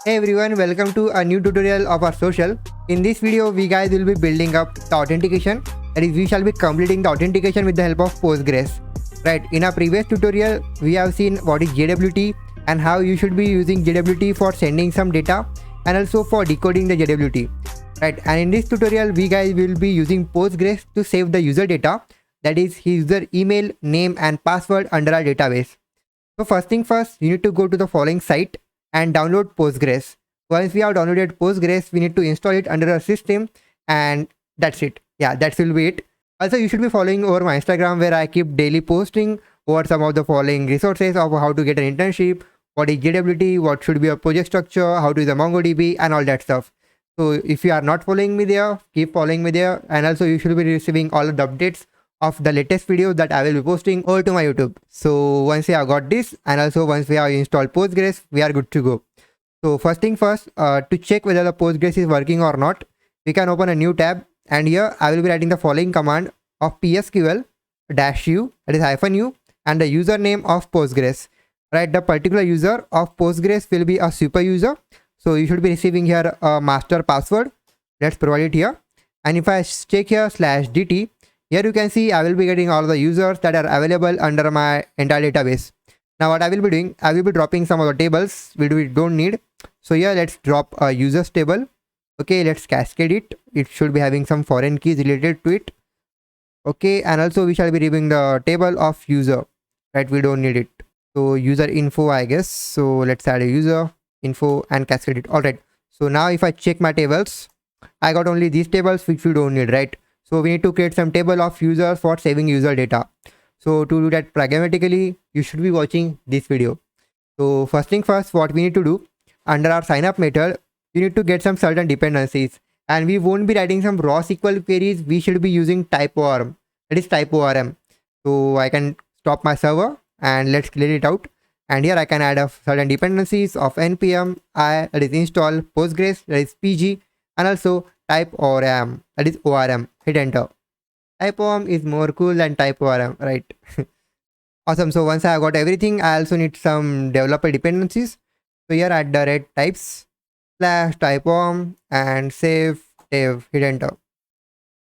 Hey everyone, welcome to a new tutorial of our social. In this video, we guys will be building up the authentication. That is, we shall be completing the authentication with the help of Postgres. Right, in our previous tutorial, we have seen what is JWT and how you should be using JWT for sending some data and also for decoding the JWT. Right, and in this tutorial, we guys will be using Postgres to save the user data. That is his user email, name and password under our database. So first thing first, you need to go to the following site and download Postgres. Once we have downloaded Postgres, we need to install it under our system and that's it. Yeah, that will be it. Also, you should be following over my Instagram where I keep daily posting over some of the following resources of how to get an internship, what is JWT, what should be a project structure, how to use a MongoDB and all that stuff. So if you are not following me there, keep following me there, and also you should be receiving all of the updates of the latest videos that I will be posting over to my YouTube. So once we have got this and also once we have installed Postgres, we are good to go. So first thing first, to check whether the Postgres is working or not, we can open a new tab and here I will be writing the following command of PSQL -u, that is -u, and the username of Postgres. Right, the particular user of Postgres will be a super user. So you should be receiving here a master password. Let's provide it here. And if I check here /dt, here you can see I will be getting all the users that are available under my entire database. Now what I will be doing, I will be dropping some of the tables which we don't need. So here let's drop a users table. Okay, let's cascade it. It should be having some foreign keys related to it. Okay, and also we shall be removing the table of user. Right, we don't need it. So user info, I guess. So let's add a user info and cascade it. Alright. So now if I check my tables, I got only these tables which we don't need, right? So we need to create some table of users for saving user data. So to do that pragmatically, you should be watching this video. So first thing first, what we need to do, under our signup method, you need to get some certain dependencies. And we won't be writing some raw SQL queries. We should be using typeorm. That is typeorm. So I can stop my server and let's clear it out. And here I can add a certain dependencies of npm I, that is install Postgres, that is pg, and also typeorm, that is orm. Hit enter. Typeorm is more cool than typeorm, right? Awesome. So once I have got everything, I also need some developer dependencies. So here add the red types /typeorm and save dev. Hit enter.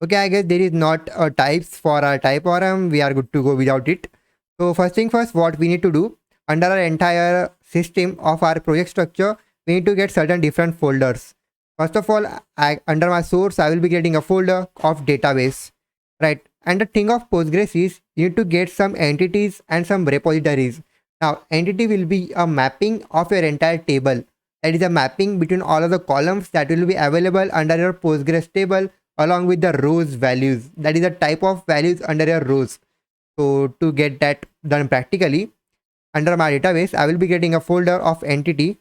Okay, I guess there is not a types for our typeorm. We are good to go without it. So first thing first, what we need to do, under our entire system of our project structure, we need to get certain different folders. First of all, under my source, I will be getting a folder of database, right? And the thing of Postgres is you need to get some entities and some repositories. Now, entity will be a mapping of your entire table. That is a mapping between all of the columns that will be available under your Postgres table along with the rows values. That is a type of values under your rows. So to get that done practically, under my database, I will be getting a folder of entity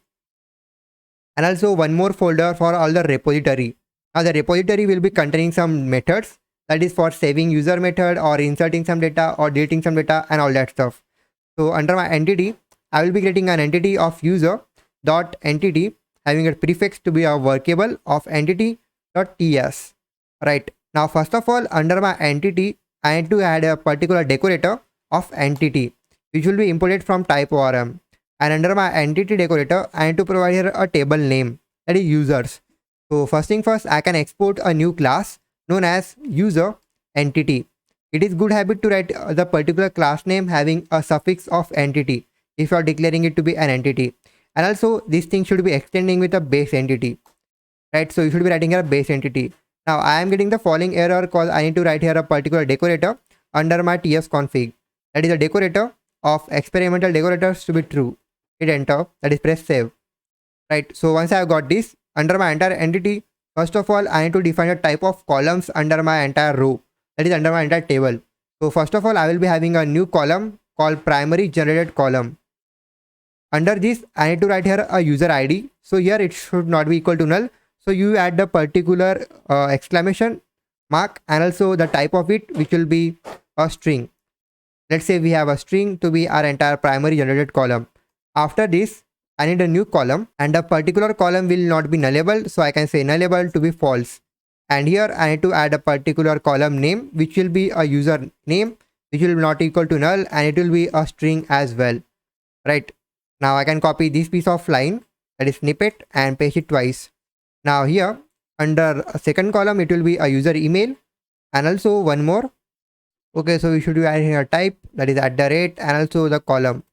and also one more folder for all the repository. Now the repository will be containing some methods, that is for saving user method or inserting some data or deleting some data and all that stuff. So under my entity, I will be getting an entity of user dot entity having a prefix to be a workable of entity dot ts. Right, now first of all, under my entity, I need to add a particular decorator of entity which will be imported from typeorm. And under my entity decorator, I need to provide here a table name, that is users. So first thing first, I can export a new class known as user entity. It is good habit to write the particular class name having a suffix of entity if you are declaring it to be an entity. And also this thing should be extending with a base entity, right? So you should be writing here a base entity. Now I am getting the following error because I need to write here a particular decorator under my ts config. That is a decorator of experimental decorators to be true. Hit enter, that is press save. Right, so once I have got this, under my entire entity, first of all, I need to define a type of columns under my entire row, that is under my entire table. So first of all, I will be having a new column called primary generated column. Under this, I need to write here a user ID. So here it should not be equal to null. So you add the particular exclamation mark and also the type of it, which will be a string. Let's say we have a string to be our entire primary generated column. After this, I need a new column and the particular column will not be nullable. So I can say nullable to be false. And here I need to add a particular column name, which will be a user name, which will not equal to null and it will be a string as well. Right. Now I can copy this piece of line that is snippet, and paste it twice. Now here under a second column it will be a user email, and also one more. Okay, so we should be adding a type, that is @ and also the column,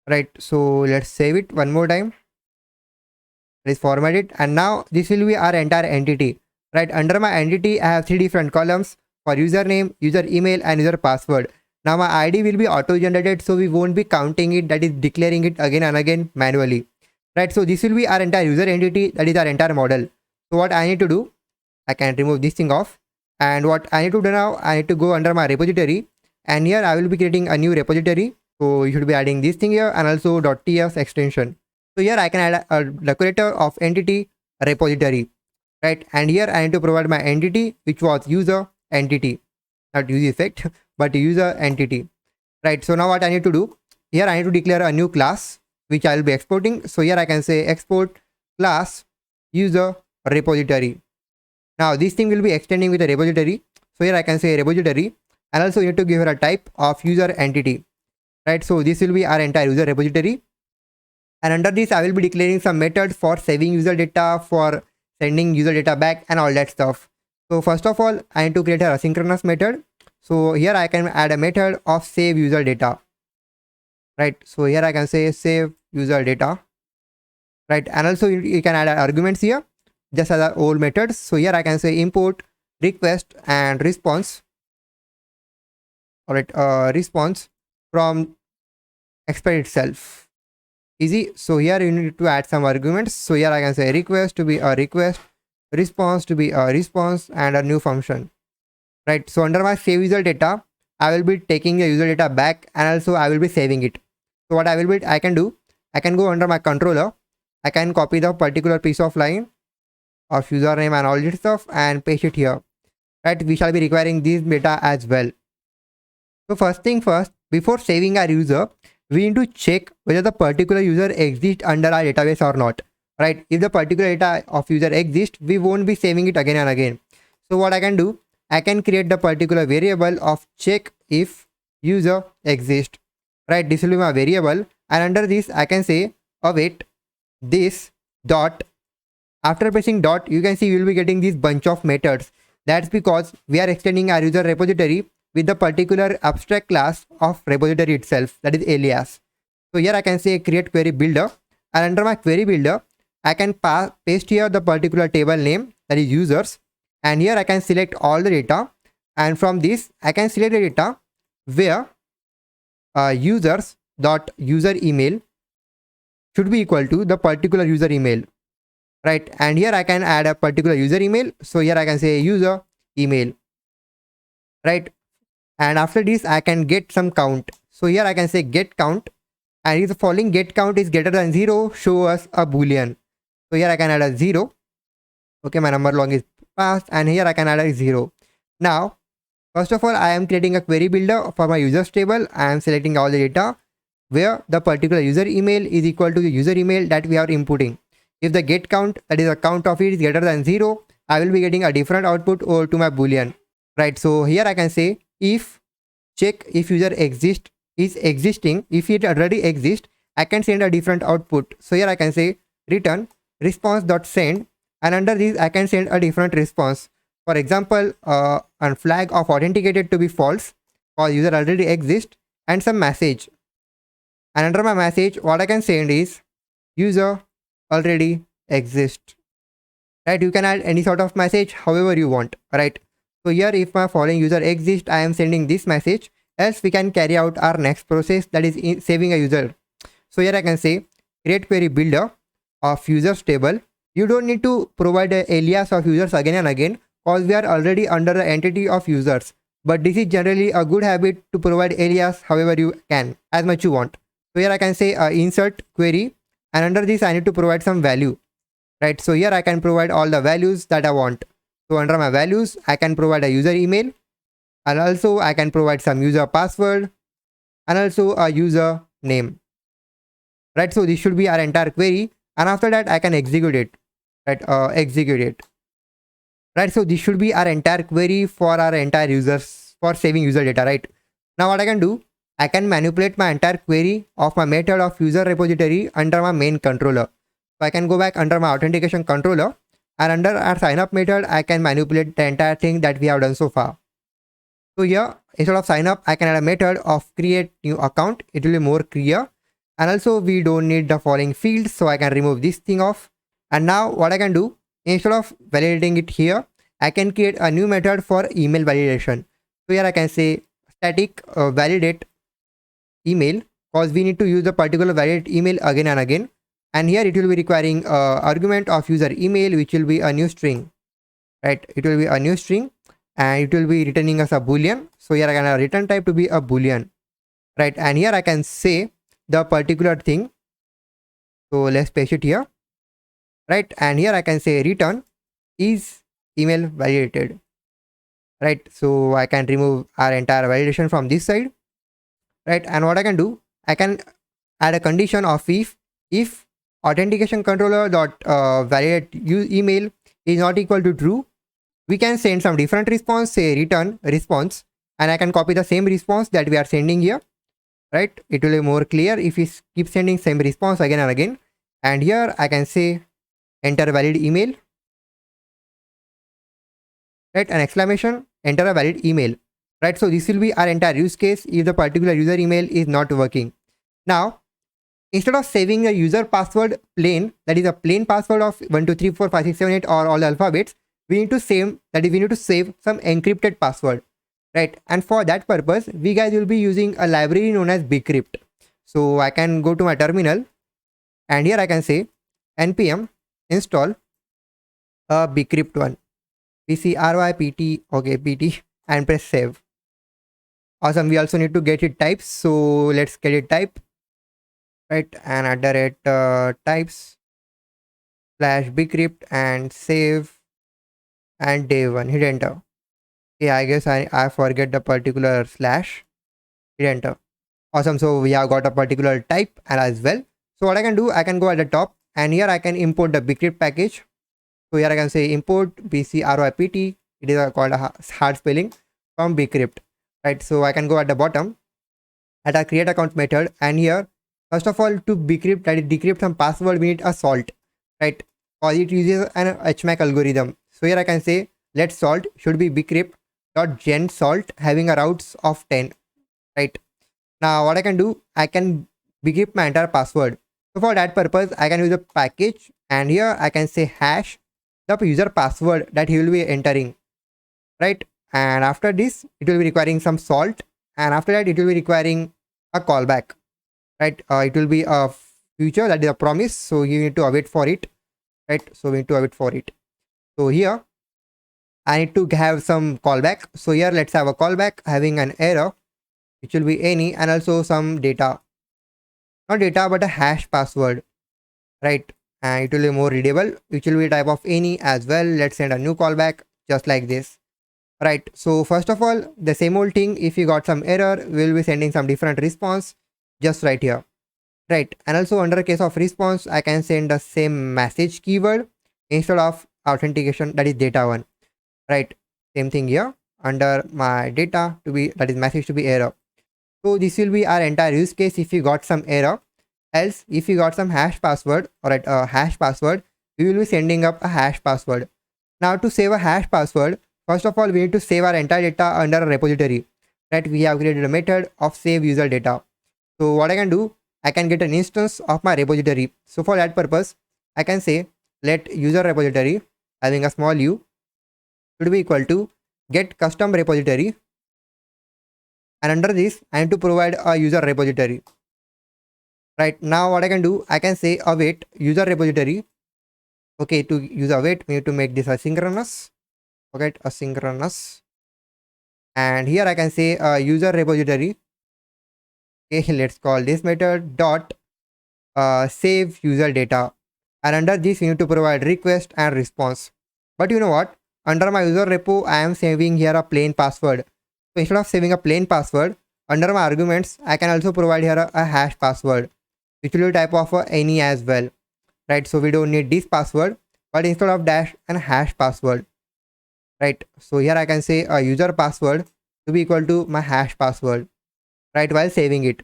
right? So let's save it one more time. It is formatted, and now this will be our entire entity, right? Under my entity I have 3 different columns for username, user email, and user password. Now my ID will be auto generated, so we won't be counting it, that is declaring it again and again manually, right? So this will be our entire user entity, that is our entire model. So what I need to do, I can remove this thing off, and what I need to do now, I need to go under my repository, and here I will be creating a new repository. So you should be adding this thing here, and also .ts extension. So here I can add a decorator of entity repository, right? And here I need to provide my entity, which was user entity, not use effect, but user entity, right? So now what I need to do, here I need to declare a new class which I will be exporting. So here I can say export class user repository. Now this thing will be extending with a repository. So here I can say repository, and also you need to give her a type of user entity, right? So this will be our entire user repository, and under this I will be declaring some methods for saving user data, for sending user data back, and all that stuff. So first of all, I need to create a asynchronous method. So here I can add a method of save user data, right? So here I can say save user data, right? And also you can add arguments here just as our old methods. So here I can say import request and response, all right, response from expert itself. Easy. So here you need to add some arguments. So here I can say request to be a request, response to be a response, and a new function, right? So under my save user data, I will be taking the user data back, and also I will be saving it. So what I can do, I can go under my controller, I can copy the particular piece of line of username and all this stuff and paste it here, right? We shall be requiring this data as well. So first thing first, before saving our user, we need to check whether the particular user exists under our database or not, right? If the particular data of user exists, we won't be saving it again and again. So what I can do, I can create the particular variable of check if user exists, right? This will be my variable, and under this I can say await this dot. After pressing dot, you can see you will be getting this bunch of methods. That's because we are extending our user repository with the particular abstract class of repository itself, that is alias. So here I can say create query builder, and under my query builder I can paste here the particular table name, that is users, and here I can select all the data, and from this I can select the data where users dot user email should be equal to the particular user email, right? And here I can add a particular user email. So here I can say user email, right? And after this I can get some count. So here I can say get count, and if the following get count is greater than 0, show us a boolean. So here I can add a 0. Okay, my number long is passed, and here I can add a 0. Now first of all, I am creating a query builder for my users table. I am selecting all the data where the particular user email is equal to the user email that we are inputting. If the get count, that is the count of it, is greater than 0, I will be getting a different output over to my boolean, right? So here I can say if check if user is existing. If it already exists, I can send a different output. So here I can say return response.send, and under this I can send a different response. For example, a flag of authenticated to be false, or user already exists, and some message. And under my message, what I can send is user already exists, right? You can add any sort of message however you want, right? So here if my following user exists, I am sending this message, else we can carry out our next process, that is saving a user. So here I can say create query builder of users table. You don't need to provide an alias of users again and again, because we are already under the entity of users, but this is generally a good habit to provide alias however you can, as much you want. So here I can say insert query, and under this I need to provide some value, right? So here I can provide all the values that I want. So under my values I can provide a user email, and also I can provide some user password, and also a user name, right? So this should be our entire query, and after that I can execute it, right? Execute it, right? So this should be our entire query for our entire users for saving user data, right? Now what I can do, I can manipulate my entire query of my method of user repository under my main controller. So I can go back under my authentication controller, and under our sign up method, I can manipulate the entire thing that we have done so far. So here, instead of sign up, I can add a method of create new account. It will be more clear. And also we don't need the following fields, so I can remove this thing off. And now what I can do, instead of validating it here, I can create a new method for email validation. So here I can say static validate email, because we need to use the particular validate email again and again. And here it will be requiring argument of user email, which will be a new string, right? It will be a new string and it will be returning us a boolean. So here I can return type to be a boolean, right? And here I can say the particular thing. So let's paste it here, right? And here I can say return is email validated, right? So I can remove our entire validation from this side, right? And what I can do, I can add a condition of if authentication controller dot validate email is not equal to true, we can send some different response, say return response, and I can copy the same response that we are sending here, right? It will be more clear if we keep sending same response again and again. And here I can say enter valid email, right? An exclamation, enter a valid email, right? So this will be our entire use case if the particular user email is not working. Now, instead of saving a user password plain, that is a plain password of 1 2 3 4 5 6 7 8 or all the alphabets, we need to save, that is we need to save some encrypted password, right? And for that purpose, we guys will be using a library known as bcrypt. So I can go to my terminal and here I can say npm install a bcrypt one, bcrypt, okay, pt, and press save. Awesome. We also need to get it types, so let's get it type, right? And @types / bcrypt and save and day one, hit enter. Yeah, I guess I forget the particular slash, hit enter. Awesome. So we have got a particular type and as well. So what I can do, I can go at the top and here I can import the bcrypt package. So here I can say import bcrypt, it is called a hard spelling, from bcrypt, right? So I can go at the bottom at our create account method, and here first of all to bcrypt, that is decrypt some password, we need a salt, right? Or it uses an HMAC algorithm. So here I can say let salt should be bcrypt.gen salt having a routes of 10, right? Now what I can do, I can bcrypt my entire password. So for that purpose, I can use a package and here I can say hash the user password that he will be entering, right? And after this, it will be requiring some salt, and after that, it will be requiring a callback, right? It will be a future, that is a promise, so you need to await for it, right? So we need to await for it. So here I need to have some callback. So here let's have a callback having an error, which will be any, and also some data, not data but a hash password, right? And it will be more readable, which will be type of any as well. Let's send a new callback just like this, right? So first of all, the same old thing, if you got some error, we'll be sending some different response just right here, right? And also under case of response, I can send the same message keyword instead of authentication, that is data one, right? Same thing here under my data to be, that is message to be error. So this will be our entire use case if you got some error. Else, if you got some hash password or a hash password, we will be sending up a hash password. Now to save a hash password, first of all, we need to save our entire data under a repository, right? We have created a method of save user data. So what I can do, I can get an instance of my repository. So for that purpose, I can say let user repository having a small u should be equal to get custom repository, and under this I need to provide a user repository. Right now, what I can do, I can say await user repository. Okay, to use await, we need to make this asynchronous. Okay, asynchronous. And here I can say user repository. Okay, let's call this method dot save user data. And under this, we need to provide request and response. But you know what? Under my user repo, I am saving here a plain password. So instead of saving a plain password, under my arguments, I can also provide here a hash password, which will be type of any as well, right? So we don't need this password, but instead of dash and hash password, right? So here I can say a user password to be equal to my hash password, right? While saving it.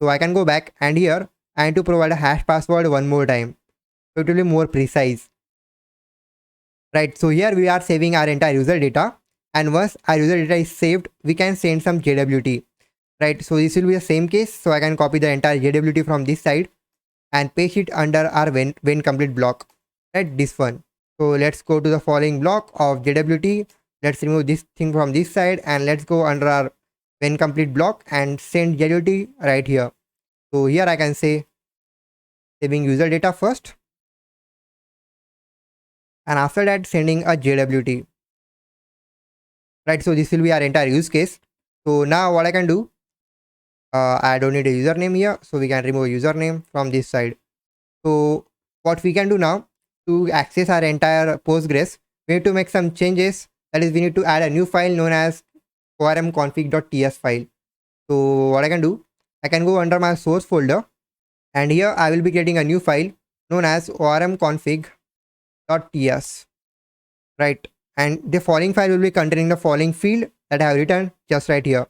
So I can go back and here I need to provide a hash password one more time. So it will be more precise. Right, so here we are saving our entire user data, and once our user data is saved, we can send some JWT. Right, so this will be the same case. So I can copy the entire JWT from this side and paste it under our when complete block. Right, this one. So let's go to the following block of JWT. Let's remove this thing from this side and let's go under our when complete block and send JWT right here. So here I can say saving user data first, and after that sending a JWT. Right, so this will be our entire use case. So now what I can do, I don't need a username here, so we can remove a username from this side. So what we can do now, to access our entire Postgres, we need to make some changes. That is, we need to add a new file known as ormconfig.ts file. So what I can do, I can go under my source folder, and here I will be getting a new file known as ormconfig.ts. Right, and the following file will be containing the following field that I have written just right here.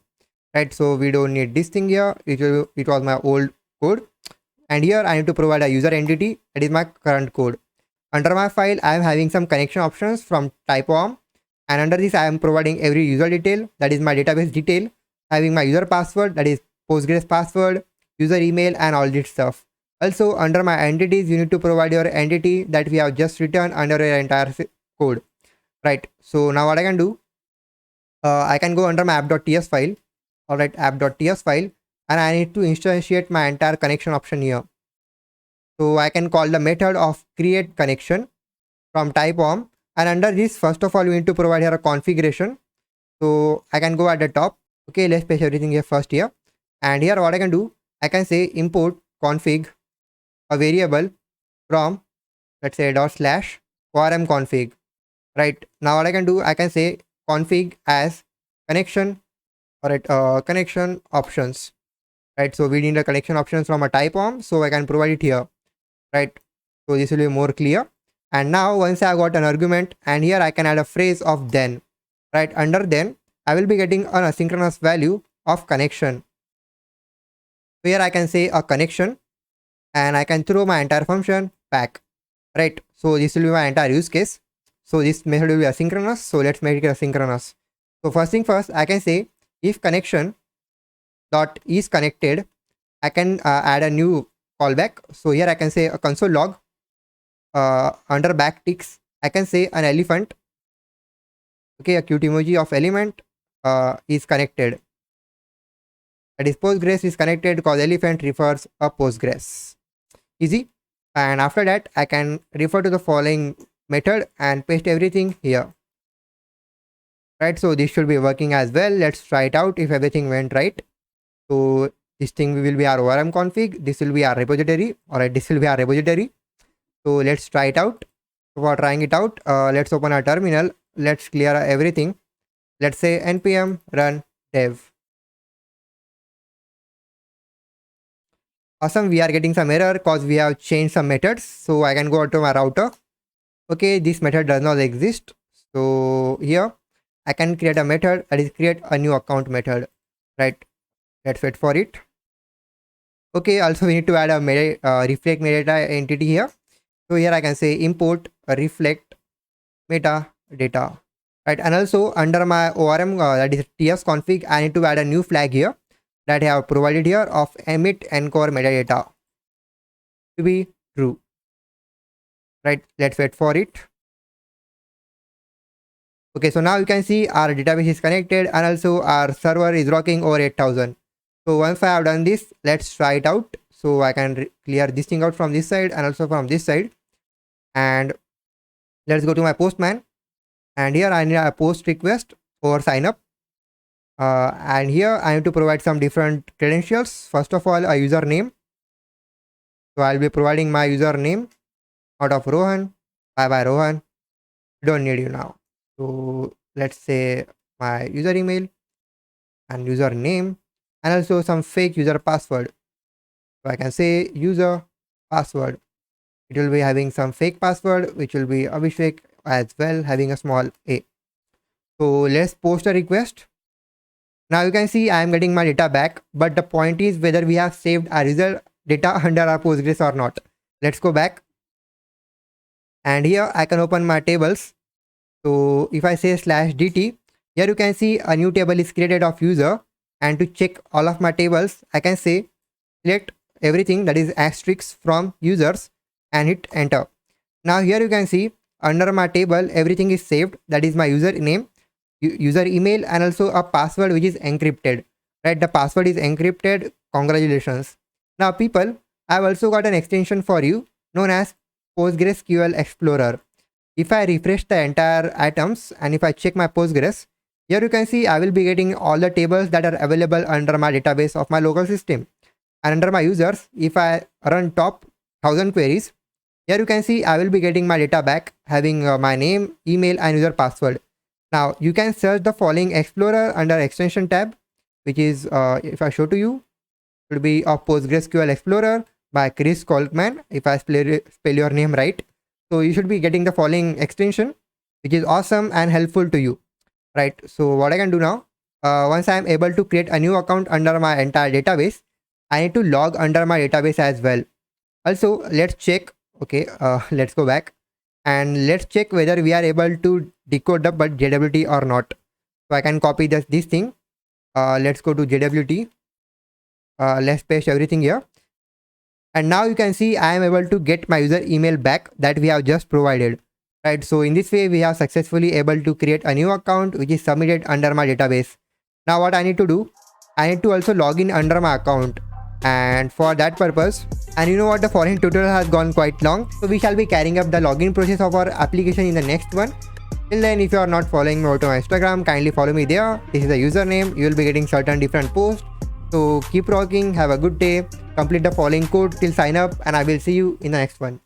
Right, so we don't need this thing here. It was my old code, and here I need to provide a user entity, that is my current code. Under my file, I am having some connection options from typeorm, and under this I am providing every user detail, that is my database detail, having my user password, that is Postgres password, user email, and all this stuff. Also under my entities, you need to provide your entity that we have just written under your entire code. Right, so now what I can do, I can go under my app.ts file. Alright, app.ts file, and I need to instantiate my entire connection option here. So I can call the method of create connection from typeorm, and under this, first of all, we need to provide here a configuration. So I can go at the top. Okay, let's paste everything here first here, and here what I can do, I can say import config a variable from, let's say, /ormconfig. Right, now what I can do, I can say config as connection. Alright, connection options. Right, so we need a connection options from a typeorm, so I can provide it here. Right, so this will be more clear. And now once I got an argument, and here I can add a phrase of then. Right, under then I will be getting an asynchronous value of connection. So here I can say a connection, and I can throw my entire function back. Right, so this will be my entire use case. So this method will be asynchronous, so let's make it asynchronous. So first thing first, I can say if connection dot is connected, I can add a new callback. So here I can say a console log, under backticks I can say an elephant. Okay, a cute emoji of element is connected. That is Postgres is connected because elephant refers a Postgres. Easy. And after that I can refer to the following method and paste everything here. Right, so this should be working as well. Let's try it out if everything went right. So this thing will be our ORM config, this will be our repository. Alright, this will be our repository. So let's try it out. For trying it out, let's open our terminal, let's clear everything. Let's say npm run dev. Awesome, we are getting some error because we have changed some methods. So I can go to my router. Okay, this method does not exist. So here I can create a method, that is create a new account method. Right, let's wait for it. Okay, also we need to add a reflect metadata entity here. So here I can say import reflect metadata. Right, and also under my ORM, that is TS config, I need to add a new flag here that I have provided here of emit encore metadata to be true. Right, let's wait for it. Okay, so now you can see our database is connected, and also our server is rocking over 8000. So once I have done this, let's try it out. So I can clear this thing out from this side and also from this side, and let's go to my postman, and here I need a post request or sign up, and here I need to provide some different credentials. First of all, a username. So I'll be providing my username out of Rohan. Bye Rohan, don't need you now. So let's say my user email and username, and also some fake user password. So I can say user password. It will be having some fake password, which will be Abhishek as well, having a small a. So let's post a request. Now you can see I am getting my data back, but the point is whether we have saved our result data under our Postgres or not. Let's go back. and here I can open my tables. So if I say /dt, here you can see a new table is created of user, and to check all of my tables I can say select everything that is asterisk from users and hit enter. Now here you can see under my table everything is saved, that is my user name, user email, and also a password which is encrypted, right? The password is encrypted. Congratulations. Now people, I've also got an extension for you known as PostgreSQL Explorer. If I refresh the entire items and if I check my Postgres, here you can see I will be getting all the tables that are available under my database of my local system. And under my users, if I run top 1000 queries, here you can see I will be getting my data back having my name, email, and user password. Now you can search the following Explorer under extension tab, which is if I show to you, it will be of PostgreSQL Explorer by Chris Kolkman, if I spell your name right. So you should be getting the following extension, which is awesome and helpful to you, right? So what I can do now, once I am able to create a new account under my entire database, I need to log under my database as well. Also, let's check. Okay, let's go back and let's check whether we are able to decode the JWT or not. So I can copy this thing. Let's go to JWT. Let's paste everything here. And now you can see I am able to get my user email back that we have just provided, right? So in this way, we have successfully able to create a new account which is submitted under my database. Now what I need to do, I need to also log in under my account, and for that purpose, and you know what, the following tutorial has gone quite long, so we shall be carrying up the login process of our application in the next one. Till then, if you are not following me over on Instagram, kindly follow me there. This is the username. You will be getting certain different posts. So keep rocking, have a good day, complete the following code till sign up, and I will see you in the next one.